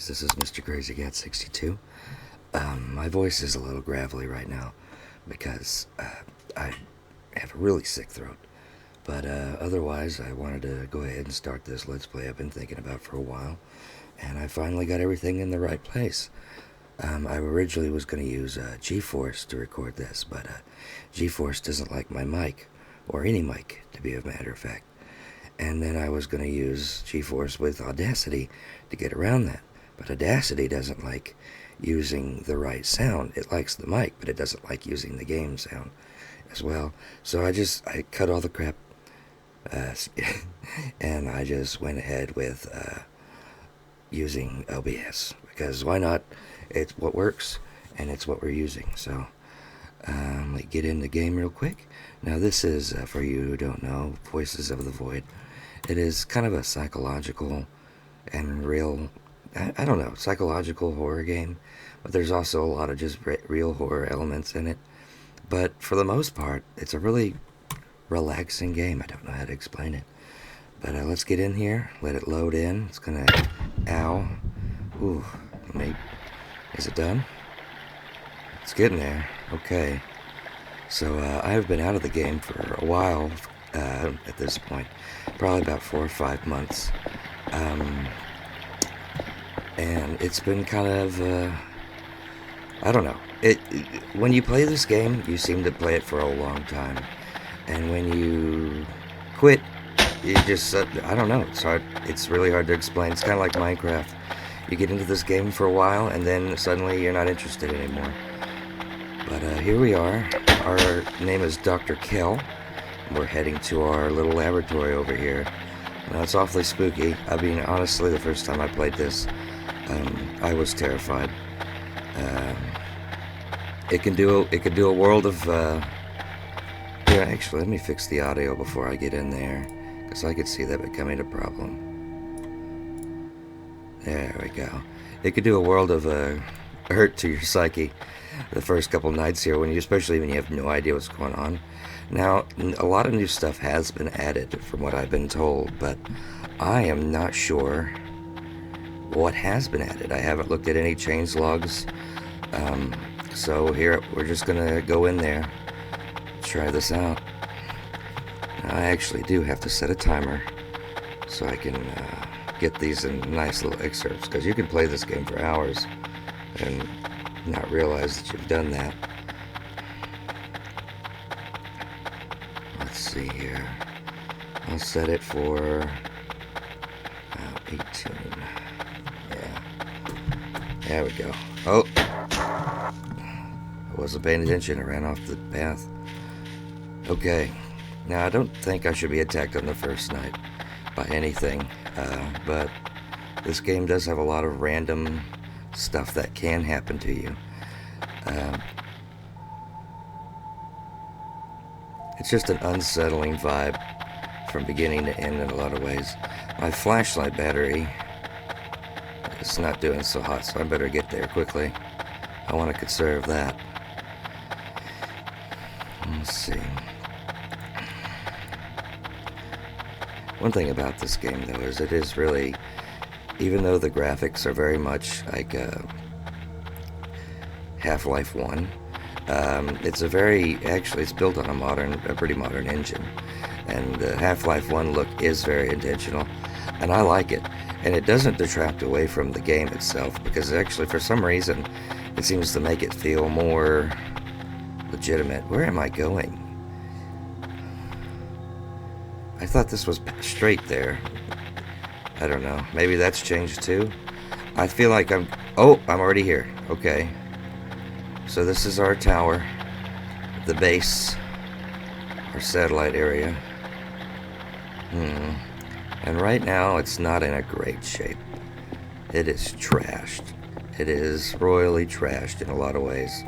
guys, this is Mr. Crazy Cat 62. My voice is a little gravelly right now because I have a really sick throat. But otherwise, I wanted to go ahead and start this Let's Play I've been thinking about for a while. And I finally got everything in the right place. I originally was going to use GeForce to record this, but GeForce doesn't like my mic, or any mic, to be a matter of fact. And then I was going to use GeForce with Audacity to get around that. But Audacity doesn't like using the right sound. It likes the mic, but it doesn't like using the game sound as well. So I cut all the crap, and I just went ahead with using OBS. Because why not? It's what works, and it's what we're using. So let's get in the game real quick. Now this is, for you who don't know, Voices of the Void. It is kind of a psychological and real, I don't know, psychological horror game. But there's also a lot of just real horror elements in it. But for the most part, it's a really relaxing game. I don't know how to explain it. But let's get in here, let it load in. It's gonna, ow. Ooh, is it done? It's getting there. Okay. So I've been out of the game for a while at this point, probably about 4 or 5 months, and it's been kind of I don't know. When you play this game, you seem to play it for a long time, and when you quit, you just I don't know. It's hard. It's really hard to explain. It's kind of like Minecraft. You get into this game for a while, and then suddenly you're not interested anymore. But here we are. Our name is Dr. Kell. We're heading to our little laboratory over here. Now, it's awfully spooky. I mean, honestly, the first time I played this, I was terrified. It can do a world of. Here, actually, let me fix the audio before I get in there, because I could see that becoming a problem. There we go. It could do a world of hurt to your psyche the first couple nights here, especially when you have no idea what's going on. Now, a lot of new stuff has been added from what I've been told, but I am not sure what has been added. I haven't looked at any change logs, so here we're just gonna go in there, try this out. Now, I actually do have to set a timer so I can get these in nice little excerpts, because you can play this game for hours and not realize that you've done that. Let's see here. I'll set it for 18. Yeah. There we go. Oh! I wasn't paying attention. I ran off the path. Okay. Now, I don't think I should be attacked on the first night by anything, but this game does have a lot of random stuff that can happen to you. It's just an unsettling vibe from beginning to end in a lot of ways. My flashlight battery is not doing so hot, so I better get there quickly. I want to conserve that. Let's see. One thing about this game, though, is it is really, even though the graphics are very much like Half-Life 1, it's built on a pretty modern engine, and the Half-Life 1 look is very intentional, and I like it, and it doesn't detract away from the game itself, because actually, for some reason, it seems to make it feel more legitimate. Where am I going? I thought this was straight there. I don't know. Maybe that's changed too. I feel like I'm already here. Okay. So this is our tower, the base, our satellite area. And right now it's not in a great shape. It is trashed. It is royally trashed in a lot of ways.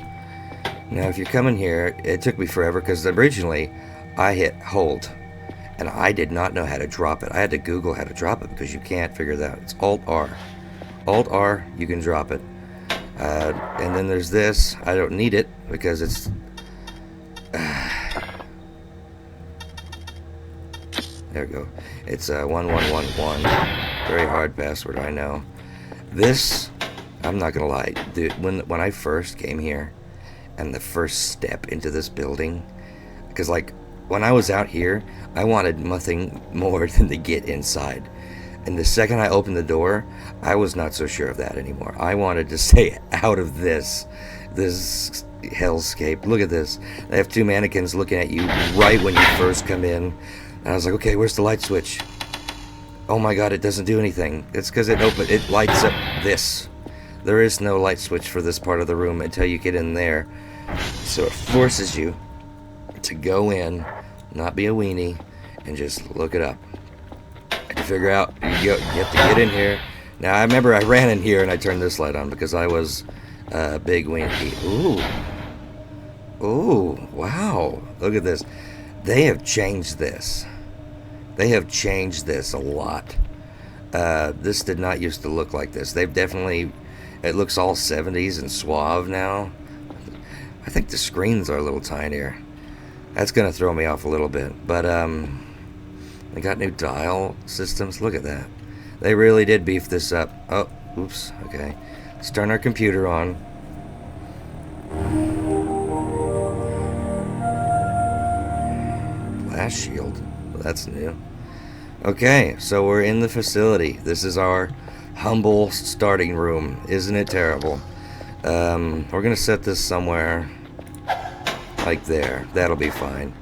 Now if you're coming here, it took me forever because originally I hit hold. And I did not know how to drop it. I had to Google how to drop it because you can't figure that out. It's Alt-R. Alt-R, you can drop it. And then there's this. I don't need it because it's... there we go. It's 1111. Very hard password, I know. This, I'm not gonna lie, dude. When I first came here, and the first step into this building, because like when I was out here, I wanted nothing more than to get inside. And the second I opened the door, I was not so sure of that anymore. I wanted to stay out of this hellscape. Look at this. They have 2 mannequins looking at you right when you first come in. And I was like, okay, where's the light switch? Oh my god, it doesn't do anything. It's because it lights up this. There is no light switch for this part of the room until you get in there. So it forces you to go in, not be a weenie, and just look it up. To figure out, you have to get in here. Now, I remember I ran in here and I turned this light on because I was a big weenie. Ooh, wow. Look at this. They have changed this. They have changed this a lot. This did not used to look like this. They've definitely, it looks all 70s and suave now. I think the screens are a little tinier. That's going to throw me off a little bit. But, they got new dial systems. Look at that. They really did beef this up. Oh, oops. Okay. Let's turn our computer on. Blast shield. Well, that's new. Okay, so we're in the facility. This is our humble starting room. Isn't it terrible? We're going to set this somewhere like there. That'll be fine.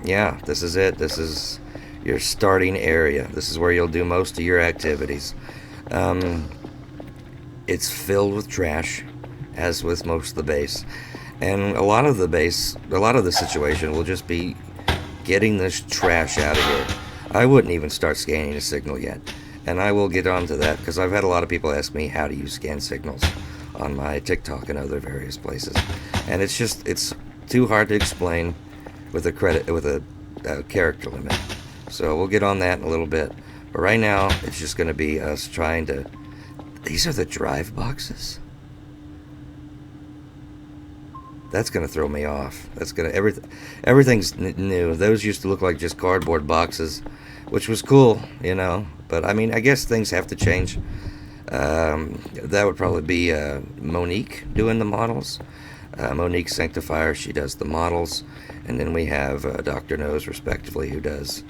Yeah, this is it. This is your starting area. This is where you'll do most of your activities. It's filled with trash, as with most of the base. And a lot of the situation will just be getting this trash out of here. I wouldn't even start scanning a signal yet. And I will get onto that, because I've had a lot of people ask me how do you scan signals on my TikTok and other various places. And it's too hard to explain with a character limit. So we'll get on that in a little bit. But right now, it's just going to be us trying to... These are the drive boxes? That's going to throw me off. That's going to... Everything's new. Those used to look like just cardboard boxes, which was cool, you know. But, I mean, I guess things have to change. That would probably be Monique doing the models. Monique Sanctifier, she does the models. And then we have Dr. Nose, respectively, who does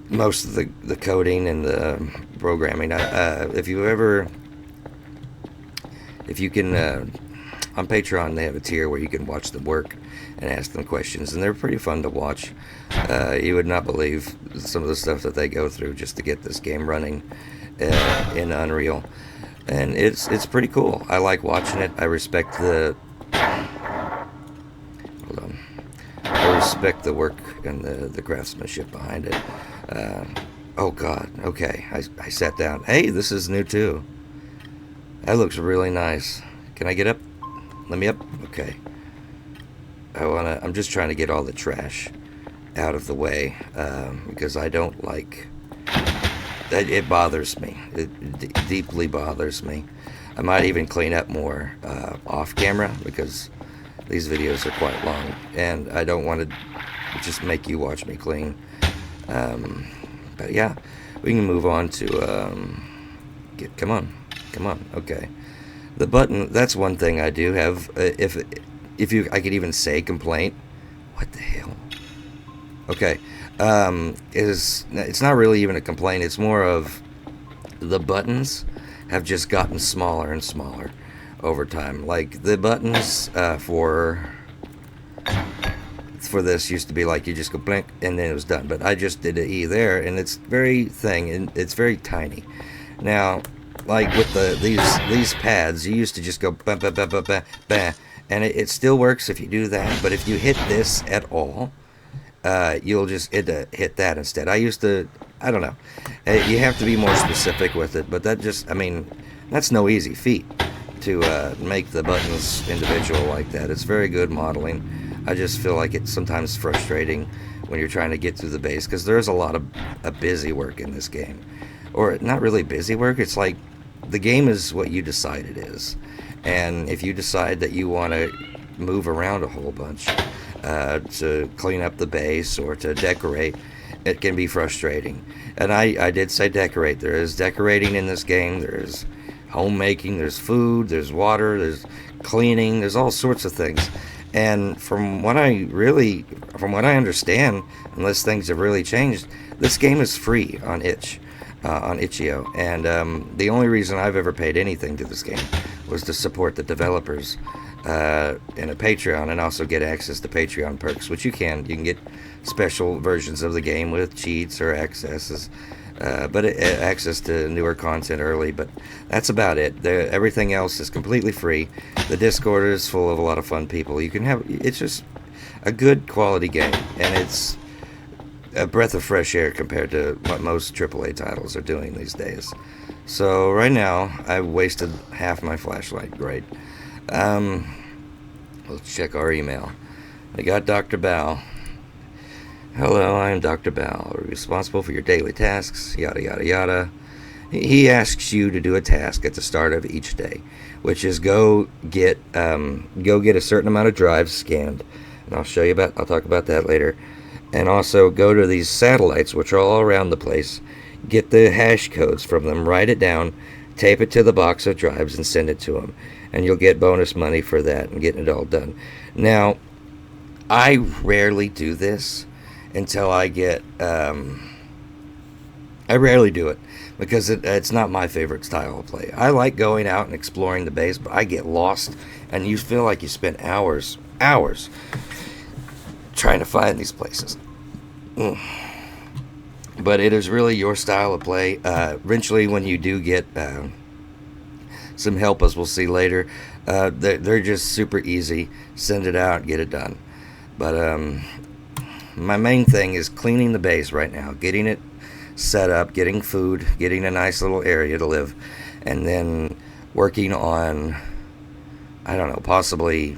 most of the coding and the programming. If you can, on Patreon, they have a tier where you can watch them work and ask them questions, and they're pretty fun to watch. You would not believe some of the stuff that they go through just to get this game running in Unreal. And it's pretty cool. I like watching it. I respect the... Hold on. I respect the work and the craftsmanship behind it. Oh, God. Okay. I sat down. Hey, this is new, too. That looks really nice. Can I get up? Let me up? Okay. I'm just trying to get all the trash out of the way, because I don't like... It bothers me. It deeply bothers me. I might even clean up more off camera, because these videos are quite long, and I don't want to just make you watch me clean. But yeah, we can move on to come on. Okay, the button. That's one thing I do have. I could even say complaint. What the hell? Okay. It's not really even a complaint. It's more of the buttons have just gotten smaller and smaller over time. Like the buttons for this used to be like you just go blink and then it was done. But I just did an E there, and it's very very tiny. Now, like with these pads, you used to just go bah, bah, bah, bah, bah, bah, and it still works if you do that. But if you hit this at all, you'll just hit that instead. I don't know. You have to be more specific with it, but that's no easy feat to make the buttons individual like that. It's very good modeling. I just feel like it's sometimes frustrating when you're trying to get through the base, because there's a lot of busy work in this game. Or not really busy work, it's like the game is what you decide it is. And if you decide that you want to move around a whole bunch, to clean up the base or to decorate, it can be frustrating. And I did say decorate. There is decorating in this game. There's homemaking. There's food. There's water. There's cleaning. There's all sorts of things. And from what I understand, unless things have really changed, this game is free on on itch.io. And the only reason I've ever paid anything to this game was to support the developers in a Patreon, and also get access to Patreon perks, which you can get special versions of the game with cheats or access to newer content early, but that's about it. Everything else is completely free. The Discord is full of a lot of fun people. It's just a good quality game, and it's a breath of fresh air compared to what most AAA titles are doing these days. So right now, I've wasted half my flashlight. Great. Let's check our email. I got Dr. Bao. Hello, I am Dr. Bao, responsible for your daily tasks, yada yada yada. He asks you to do a task at the start of each day, which is go get a certain amount of drives scanned, and I'll talk about that later. And also go to these satellites, which are all around the place, get the hash codes from them, write it down, tape it to the box of drives, and send it to them. And you'll get bonus money for that and getting it all done. Now, I rarely do this until I get... I rarely do it because it's not my favorite style of play. I like going out and exploring the base, but I get lost, and you feel like you spent hours trying to find these places. But it is really your style of play. Eventually, when you do get some help, as we'll see later, they're just super easy. Send it out, get it done. But my main thing is cleaning the base right now, getting it set up, getting food, getting a nice little area to live, and then working on, I don't know, possibly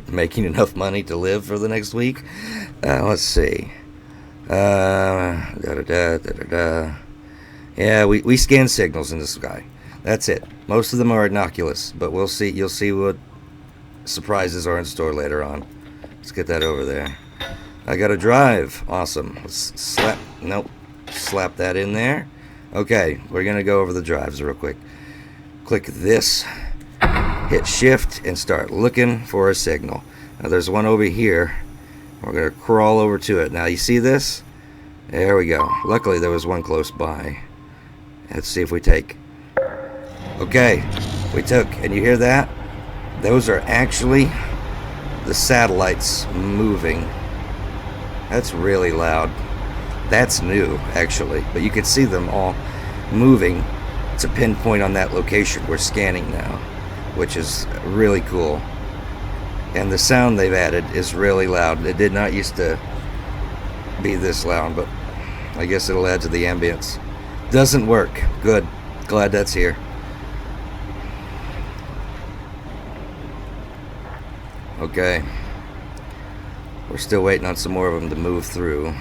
making enough money to live for the next week. Let's see. Yeah, we scan signals in the sky. That's it. Most of them are innocuous, but we'll see. You'll see what surprises are in store later on. Let's get that over there. I got a drive. Awesome. Let's slap that in there. Okay, we're gonna go over the drives real quick. Click this, hit shift, and start looking for a signal. Now there's one over here. We're gonna crawl over to it. Now you see this? There we go. Luckily there was one close by. Let's see if we take. Okay, we took, and you hear that? Those are actually the satellites moving. That's really loud. That's new, actually, but you can see them all moving to pinpoint on that location we're scanning now, which is really cool. And the sound they've added is really loud. It did not used to be this loud, but I guess it'll add to the ambience. Doesn't work. Good. Glad that's here. Okay. We're still waiting on some more of them to move through.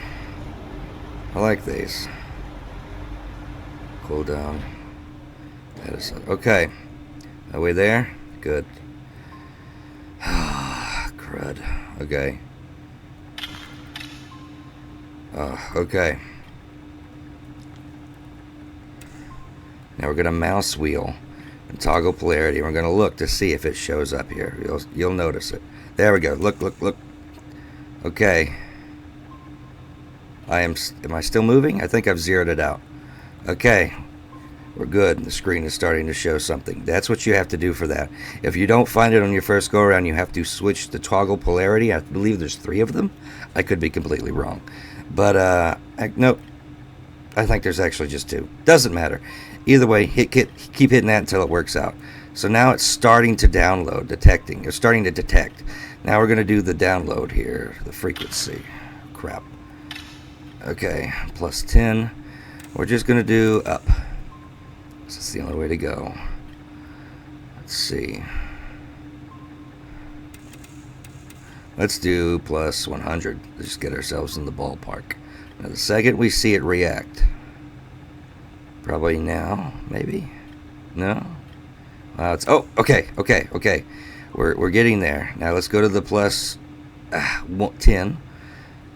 I like these. Cool down. That is okay. Are we there? Good. Crud. Okay. Okay. Now we're gonna mouse wheel and toggle polarity. We're gonna look to see if it shows up here. You'll notice it. There we go. Look. Okay. Am I still moving? I think I've zeroed it out. Okay. We're good. The screen is starting to show something. That's what you have to do for that. If you don't find it on your first go around, you have to switch the toggle polarity. I believe there's 3 of them. I could be completely wrong. But, nope. I think there's actually just 2. Doesn't matter. Either way, keep hitting that until it works out. So now it's starting to download, detecting. It's starting to detect. Now we're going to do the download here, the frequency. Crap. Okay, plus 10. We're just going to do up. That's the only way to go. Let's see. Let's do plus 100. Let's just get ourselves in the ballpark. Now the second we see it react, probably now, maybe? No? Okay. We're getting there. Now let's go to the plus 10.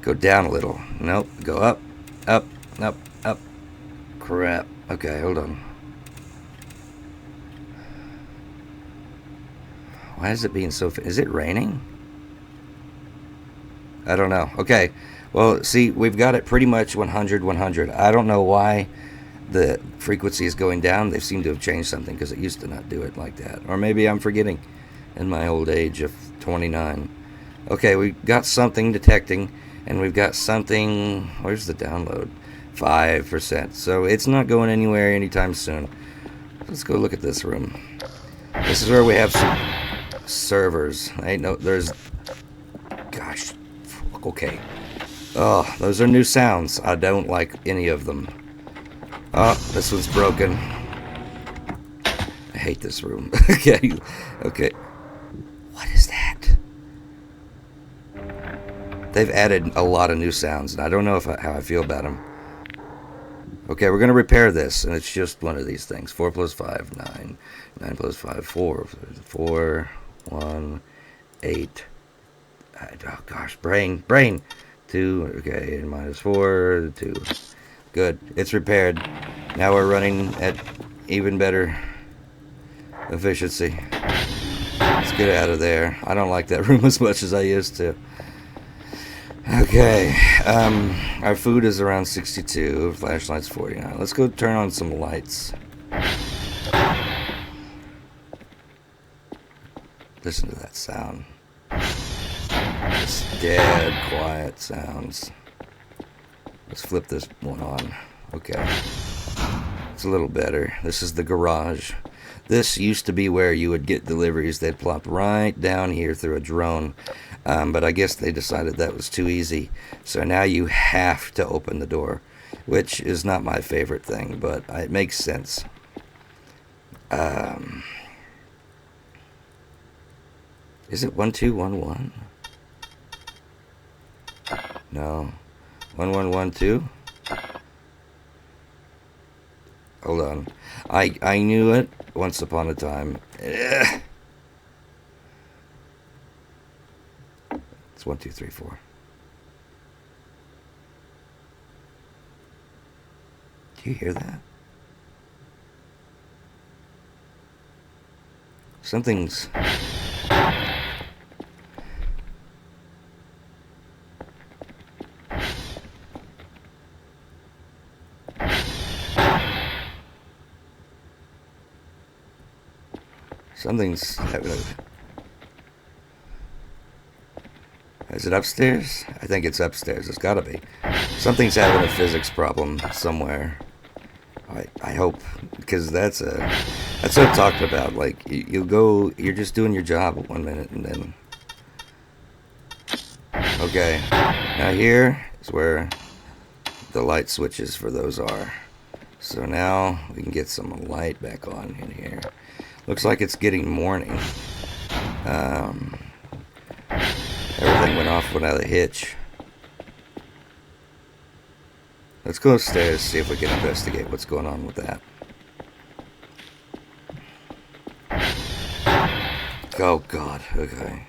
Go down a little. Nope. Go up, up, up, up. Crap. Okay, hold on. Why is it being so... Is it raining? I don't know. Okay. Well, see, we've got it pretty much 100, 100. I don't know why the frequency is going down. They seem to have changed something because it used to not do it like that. Or maybe I'm forgetting in my old age of 29. Okay, we got something detecting, and we've got something... Where's the download? 5%. So it's not going anywhere anytime soon. Let's go look at this room. This is where we have some servers. There's... Gosh. Okay. Oh, those are new sounds. I don't like any of them. Oh, this one's broken. I hate this room. Okay. Okay. What is that? They've added a lot of new sounds, and I don't know how I feel about them. Okay, we're going to repair this, and it's just one of these things. 4 plus 5, 9. 9 plus 5, 4. 4, 1, 8. Oh, gosh, brain. 2, okay, and minus 4, 2. Good, it's repaired. Now we're running at even better efficiency. Let's get out of there. I don't like that room as much as I used to. Okay, our food is around 62, flashlight's 49. Let's go turn on some lights. Listen to that sound. It's dead quiet sounds. Let's flip this one on. Okay. It's a little better. This is the garage. This used to be where you would get deliveries. They'd plop right down here through a drone. But I guess they decided that was too easy. So now you have to open the door, which is not my favorite thing, but it makes sense. Is it 1211? No. 1112? Hold on. I knew it once upon a time. Ugh. It's 1, 2, 3, 4. Do you hear that? Something's... Something's having a... Is it upstairs? I think it's upstairs. It's gotta be. Something's having a physics problem somewhere. I hope, because that's what I'm talking about. Like, you're just doing your job at 1 minute and then... Okay. Now here is where the light switches for those are. So now we can get some light back on in here. Looks like it's getting morning. Everything went off without a hitch. Let's go upstairs, see if we can investigate what's going on with that. Oh God, okay.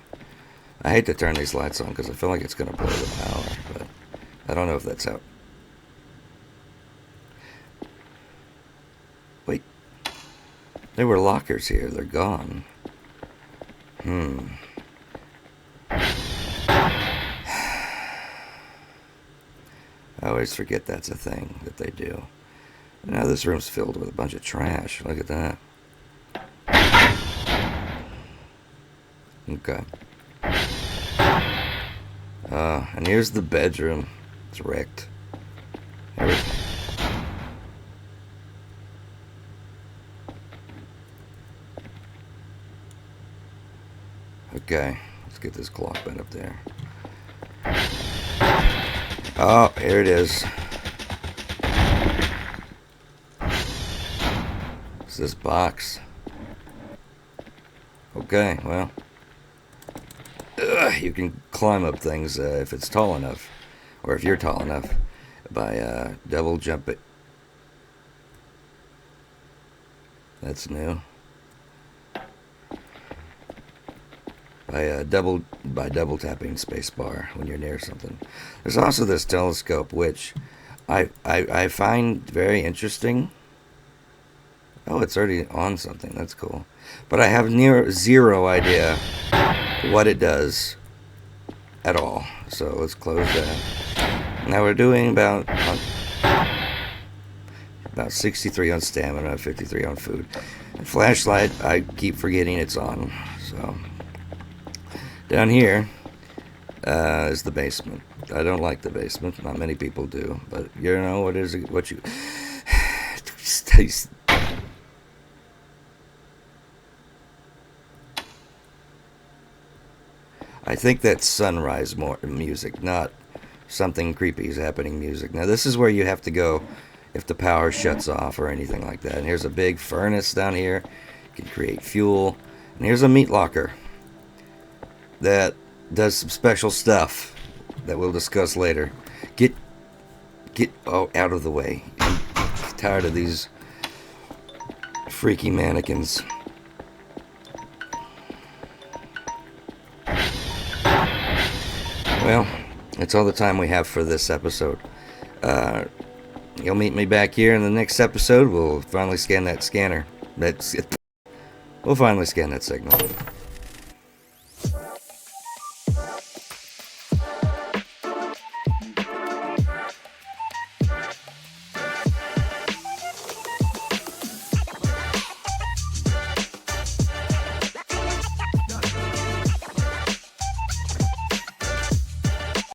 I hate to turn these lights on because I feel like it's going to blow the power, but I don't know if that's out. Wait. There were lockers here. They're gone. I always forget that's a thing that they do. Now this room's filled with a bunch of trash. Look at that. Okay. And here's the bedroom. It's wrecked. Everything. Okay, let's get this clock bent up there. Oh, here it is. It's this box. Okay, well. You can climb up things if it's tall enough. Or if you're tall enough. By double jump it. That's new. by double tapping spacebar when you're near something. There's also this telescope which I find very interesting. Oh, it's already on something. That's cool. But I have near zero idea what it does at all. So let's close that. Now we're doing about 63 on stamina, 53 on food. And flashlight, I keep forgetting it's on. So down here is the basement. I don't like the basement. Not many people do, but you know what is it? What you? I think that's sunrise music, not something creepy is happening music. Now this is where you have to go if the power shuts off or anything like that. And here's a big furnace down here. You can create fuel. And here's a meat locker that does some special stuff that we'll discuss later. Get out of the way. I'm tired of these freaky mannequins. Well, that's all the time we have for this episode. You'll meet me back here in the next episode. We'll finally scan that scanner. We'll finally scan that signal.